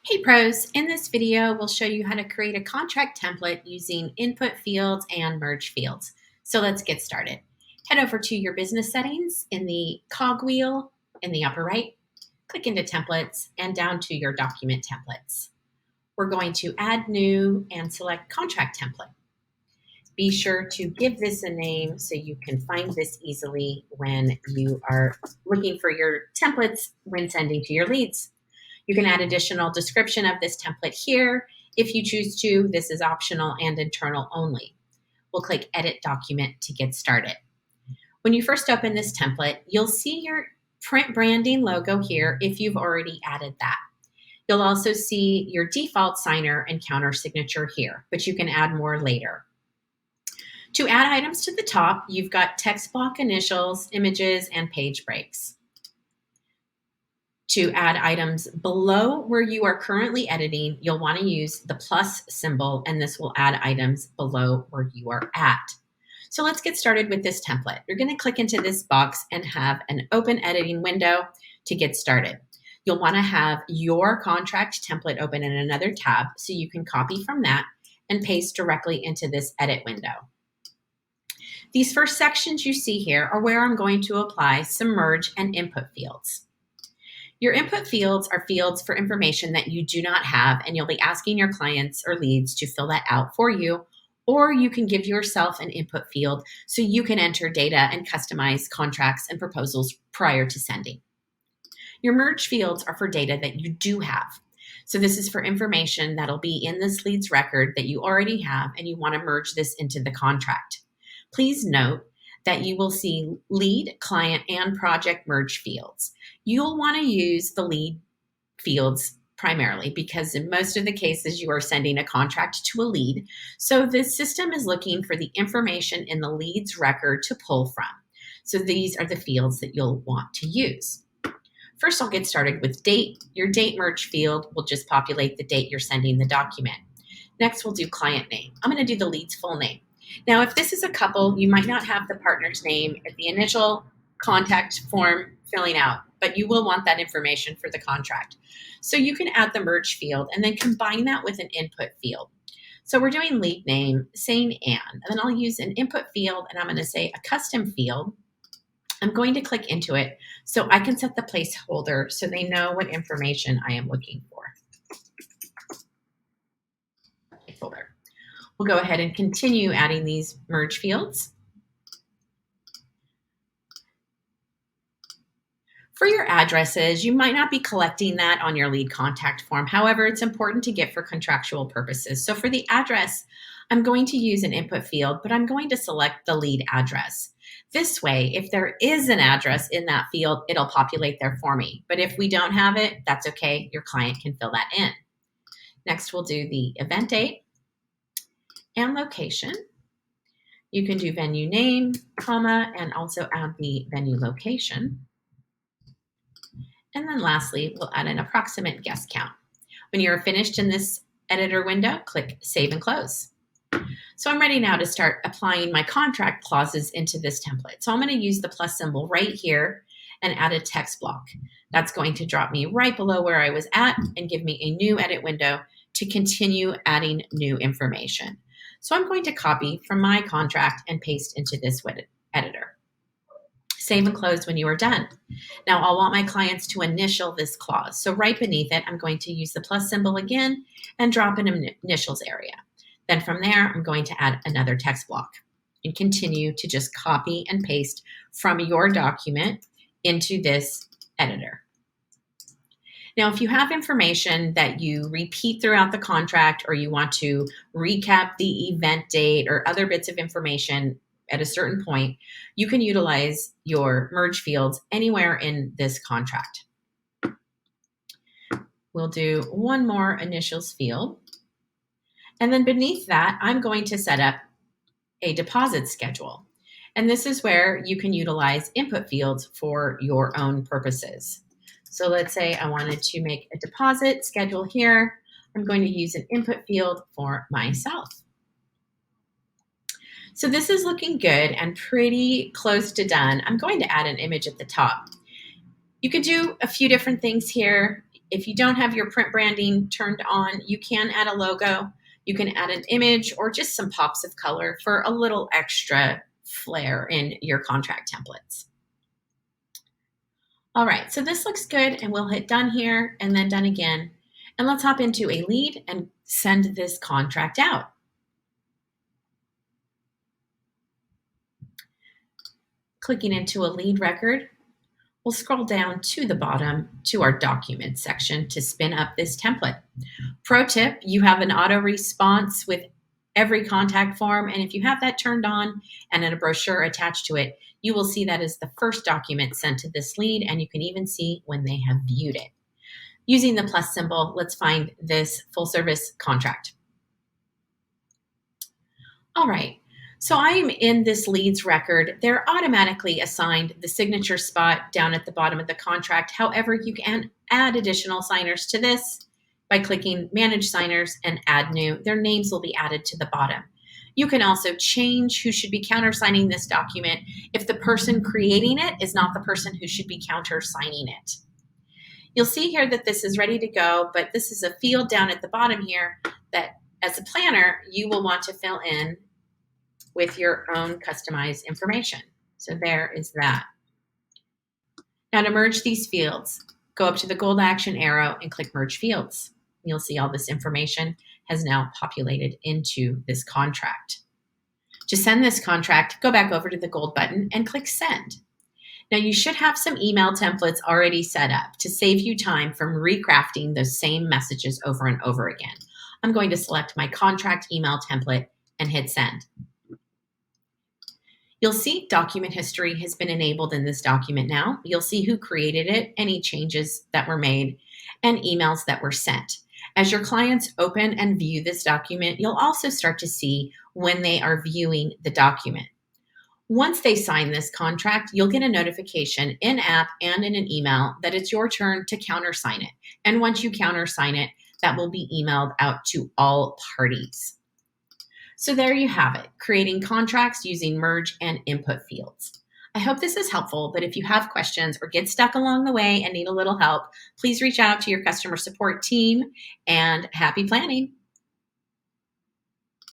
Hey pros, in this video, we'll show you how to create a contract template using input fields and merge fields. So let's get started. Head over to your business settings in the cogwheel in the upper right, click into templates and down to your document templates. We're going to add new and select contract template. Be sure to give this a name so you can find this easily when you are looking for your templates when sending to your leads. You can add additional description of this template here. If you choose to, this is optional and internal only. We'll click Edit Document to get started. When you first open this template, you'll see your print branding logo here if you've already added that. You'll also see your default signer and counter signature here, but you can add more later. To add items to the top, you've got text block initials, images, and page breaks. To add items below where you are currently editing, you'll want to use the plus symbol, and this will add items below where you are at. So let's get started with this template. You're going to click into this box and have an open editing window to get started. You'll want to have your contract template open in another tab so you can copy from that and paste directly into this edit window. These first sections you see here are where I'm going to apply some merge and input fields. Your input fields are fields for information that you do not have, and you'll be asking your clients or leads to fill that out for you, or you can give yourself an input field so you can enter data and customize contracts and proposals prior to sending. Your merge fields are for data that you do have. So this is for information that'll be in this leads record that you already have, and you want to merge this into the contract. Please note that you will see lead, client, and project merge fields. You'll want to use the lead fields primarily because in most of the cases you are sending a contract to a lead. So the system is looking for the information in the leads record to pull from. So these are the fields that you'll want to use. First, I'll get started with date. Your date merge field will just populate the date you're sending the document. Next, we'll do client name. I'm going to do the lead's full name. Now, if this is a couple, you might not have the partner's name at the initial contact form filling out, but you will want that information for the contract. So you can add the merge field and then combine that with an input field. So we're doing lead name, saying Ann, and then I'll use an input field and I'm going to say a custom field. I'm going to click into it so I can set the placeholder so they know what information I am looking for. Placeholder. We'll go ahead and continue adding these merge fields. For your addresses, you might not be collecting that on your lead contact form. However, it's important to get for contractual purposes. So for the address, I'm going to use an input field, but I'm going to select the lead address. This way, if there is an address in that field, it'll populate there for me. But if we don't have it, that's okay. Your client can fill that in. Next, we'll do the event date and location. You can do venue name, comma, and also add the venue location. And then lastly, we'll add an approximate guest count. When you're finished in this editor window, click Save and Close. So I'm ready now to start applying my contract clauses into this template. So I'm going to use the plus symbol right here and add a text block. That's going to drop me right below where I was at and give me a new edit window to continue adding new information. So I'm going to copy from my contract and paste into this editor. Save and close when you are done. Now I'll want my clients to initial this clause. So right beneath it, I'm going to use the plus symbol again and drop an initials area. Then from there, I'm going to add another text block and continue to just copy and paste from your document into this editor. Now, if you have information that you repeat throughout the contract or you want to recap the event date or other bits of information at a certain point, you can utilize your merge fields anywhere in this contract. We'll do one more initials field. And then beneath that, I'm going to set up a deposit schedule. And this is where you can utilize input fields for your own purposes. So let's say I wanted to make a deposit schedule here. I'm going to use an input field for myself. So this is looking good and pretty close to done. I'm going to add an image at the top. You could do a few different things here. If you don't have your print branding turned on, you can add a logo, you can add an image, or just some pops of color for a little extra flair in your contract templates. All right, so this looks good, and we'll hit done here and then done again. And let's hop into a lead and send this contract out. Clicking into a lead record, we'll scroll down to the bottom to our documents section to spin up this template. Pro tip, you have an auto response with every contact form, and if you have that turned on and a brochure attached to it, you will see that as the first document sent to this lead, and you can even see when they have viewed it. Using the plus symbol, let's find this full service contract. All right, so I am in this leads record. They're automatically assigned the signature spot down at the bottom of the contract. However, you can add additional signers to this by clicking Manage Signers and Add New. Their names will be added to the bottom. You can also change who should be countersigning this document if the person creating it is not the person who should be countersigning it. You'll see here that this is ready to go, but this is a field down at the bottom here that as a planner, you will want to fill in with your own customized information. So there is that. Now to merge these fields, go up to the gold action arrow and click Merge Fields. You'll see all this information has now populated into this contract. To send this contract, go back over to the gold button and click Send. Now you should have some email templates already set up to save you time from recrafting those same messages over and over again. I'm going to select my contract email template and hit Send. You'll see document history has been enabled in this document now. You'll see who created it, any changes that were made, and emails that were sent. As your clients open and view this document, you'll also start to see when they are viewing the document. Once they sign this contract, you'll get a notification in-app and in an email that it's your turn to countersign it. And once you countersign it, that will be emailed out to all parties. So there you have it, creating contracts using merge and input fields. I hope this is helpful, but if you have questions or get stuck along the way and need a little help, please reach out to your customer support team, and happy planning.